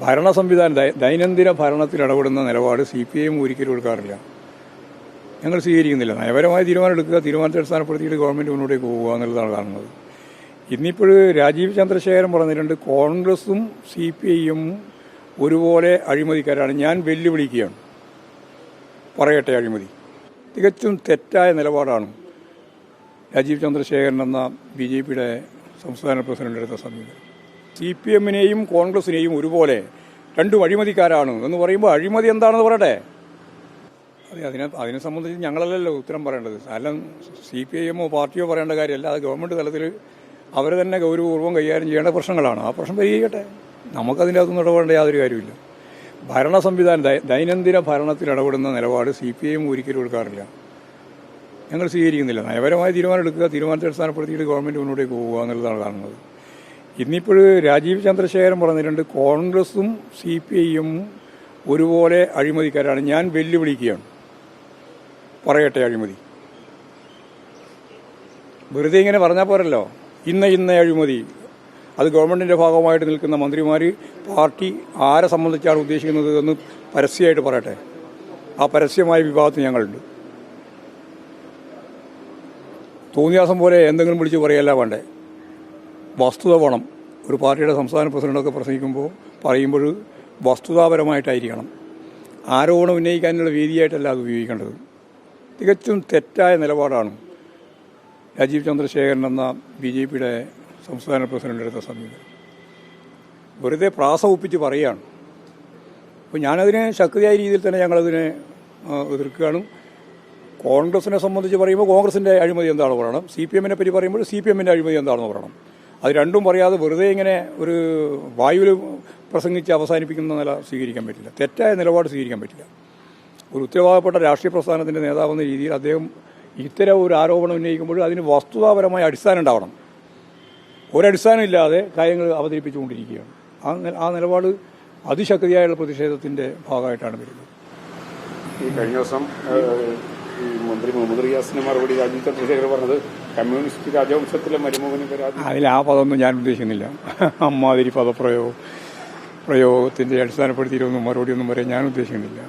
ഭരണ സംവിധാനം ദൈനംദിന ഭരണത്തിൽ ഇടപെടുന്ന നിലപാട് CPIM ഒരിക്കലും എടുക്കാറില്ല. ഞങ്ങൾ സ്വീകരിക്കുന്നില്ല. നയപരമായ തീരുമാനം എടുക്കുക, തീരുമാനത്തെ അടിസ്ഥാനപ്പെടുത്തിയിട്ട് ഗവൺമെൻറ് മുന്നോട്ടേക്ക് പോവുക എന്നുള്ളതാണ് കാണുന്നത്. ഇന്നിപ്പോൾ രാജീവ് ചന്ദ്രശേഖരൻ പറഞ്ഞിട്ടുണ്ട്, കോൺഗ്രസും CPIM ഒരുപോലെ അഴിമതിക്കാരാണ്. ഞാൻ വെല്ലുവിളിക്കുകയാണ്, പറയട്ടെ അഴിമതി. തികച്ചും തെറ്റായ നിലപാടാണ് രാജീവ് ചന്ദ്രശേഖരൻ എന്ന BJPയുടെ സംസ്ഥാന പ്രസിഡന്റ് എടുത്ത സമീപനം. CPIM-നെയും കോൺഗ്രസിനെയും ഒരുപോലെ രണ്ടും അഴിമതിക്കാരാണ് എന്ന് പറയുമ്പോൾ അഴിമതി എന്താണെന്ന് പറയട്ടെ. അതിനെ സംബന്ധിച്ച് ഞങ്ങളല്ലല്ലോ ഉത്തരം പറയേണ്ടത്. അല്ല CPIM-ഓ പാർട്ടിയോ പറയേണ്ട കാര്യമല്ല. അത് ഗവൺമെൻറ് തലത്തിൽ അവർ തന്നെ ഗൗരവപൂർവ്വം കൈകാര്യം ചെയ്യേണ്ട പ്രശ്നങ്ങളാണ്. ആ പ്രശ്നം പരിഹരിക്കട്ടെ. നമുക്കതിൻ്റെ അകത്തുനിന്ന് ഇടപെടേണ്ട യാതൊരു കാര്യമില്ല. ഭരണ സംവിധാനം ദൈനംദിന ഭരണത്തിൽ ഇടപെടുന്ന നിലപാട് CPIM ഒരിക്കലും എടുക്കാറില്ല. ഞങ്ങൾ സ്വീകരിക്കുന്നില്ല. നയപരമായ തീരുമാനം എടുക്കുക, തീരുമാനത്തെ അടിസ്ഥാനപ്പെടുത്തിയിട്ട് ഗവൺമെൻറ് മുന്നോട്ടേക്ക് പോവുക എന്നുള്ളതാണ് കാണുന്നത്. ഇന്നിപ്പോൾ രാജീവ് ചന്ദ്രശേഖരൻ പറഞ്ഞിട്ടുണ്ട്, കോൺഗ്രസും CPIM ഒരുപോലെ അഴിമതിക്കാരാണ്. ഞാൻ വെല്ലുവിളിക്കുകയാണ്, പറയട്ടെ അഴിമതി. വെറുതെ ഇങ്ങനെ പറഞ്ഞാൽ പോരല്ലോ. ഇന്ന അഴിമതി അത് ഗവൺമെൻറ്റിൻ്റെ ഭാഗമായിട്ട് നിൽക്കുന്ന മന്ത്രിമാർ പാർട്ടി ആരെ സംബന്ധിച്ചാണ് ഉദ്ദേശിക്കുന്നത് എന്ന് പരസ്യമായിട്ട് പറയട്ടെ. ആ പരസ്യമായ വിഭാഗത്തിൽ ഞങ്ങളുണ്ട്. തോന്നിയാസം പോലെ എന്തെങ്കിലും വിളിച്ച് പറയല്ല വേണ്ടേ. വസ്തുത വേണം. ഒരു പാർട്ടിയുടെ സംസ്ഥാന പ്രസിഡന്റൊക്കെ പറയുമ്പോൾ വസ്തുതാപരമായിട്ടായിരിക്കണം. ആരോപണം ഉന്നയിക്കാനുള്ള വേദിയായിട്ടല്ല അത് ഉപയോഗിക്കേണ്ടത്. തികച്ചും തെറ്റായ നിലപാടാണ് രാജീവ് ചന്ദ്രശേഖരൻ എന്ന BJPയുടെ സംസ്ഥാന പ്രസിഡന്റ് എടുത്ത സമീപനം. വെറുതെ പ്രാസ ഒപ്പിച്ച് പറയുകയാണ്. അപ്പോൾ ഞാനതിനെ ശക്തിയായ രീതിയിൽ തന്നെ ഞങ്ങളതിനെ എതിർക്കുകയാണ്. കോൺഗ്രസിനെ സംബന്ധിച്ച് പറയുമ്പോൾ കോൺഗ്രസിൻ്റെ അഴിമതി എന്താണെന്ന് പറയണം. CPIM-നെ പറ്റി പറയുമ്പോൾ CPIM-ൻ്റെ അഴിമതി എന്താണെന്ന് പറയണം. അത് രണ്ടും പറയാതെ വെറുതെ ഇങ്ങനെ ഒരു വായുവിൽ പ്രസംഗിച്ച് അവസാനിപ്പിക്കുന്ന നില സ്വീകരിക്കാൻ പറ്റില്ല. തെറ്റായ നിലപാട് സ്വീകരിക്കാൻ പറ്റില്ല. ഒരു ഉത്തരവാദപ്പെട്ട രാഷ്ട്രീയ പ്രസ്ഥാനത്തിൻ്റെ നേതാവെന്ന രീതിയിൽ അദ്ദേഹം ഇത്തരം ഒരു ആരോപണം ഉന്നയിക്കുമ്പോൾ അതിന് വസ്തുതാപരമായ അടിസ്ഥാനം ഉണ്ടാവണം. ഒരടിസ്ഥാനം ഇല്ലാതെ കാര്യങ്ങൾ അവതരിപ്പിച്ചുകൊണ്ടിരിക്കുകയാണ്. ആ നിലപാട് അതിശക്തിയായുള്ള പ്രതിഷേധത്തിൻ്റെ ഭാഗമായിട്ടാണ് വരുന്നത്. ഈ കഴിഞ്ഞ ദിവസം ഈ മന്ത്രി മുഹമ്മദ് റിയാസിന് മറുപടി രാജീവ് ചന്ദ്രശേഖരൻ പറഞ്ഞത് കമ്മ്യൂണിസ്റ്റ് രാജവംശത്തിലെ മരുമകന് പരാതി. അതിൽ ആ പദമൊന്നും ഞാൻ ഉദ്ദേശിക്കുന്നില്ല. അമ്മാതിരി പ്രയോഗത്തിൻ്റെ അടിസ്ഥാനപ്പെടുത്തിയിട്ടൊന്നും മറുപടിയൊന്നും പറയാൻ ഞാൻ ഉദ്ദേശിക്കുന്നില്ല.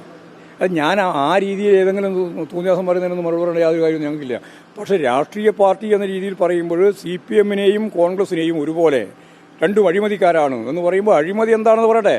അത് ഞാൻ ആ രീതിയിൽ ഏതെങ്കിലും തോന്നിയാസം പറയുന്നതിനൊന്നും മറുപടി പറയേണ്ട യാതൊരു കാര്യവും ഞങ്ങൾക്കില്ല. പക്ഷേ രാഷ്ട്രീയ പാർട്ടി എന്ന രീതിയിൽ പറയുമ്പോൾ CPIM-നെയും കോൺഗ്രസിനെയും ഒരുപോലെ രണ്ടും അഴിമതിക്കാരാണ് എന്ന് പറയുമ്പോൾ അഴിമതി എന്താണെന്ന് പറയട്ടെ.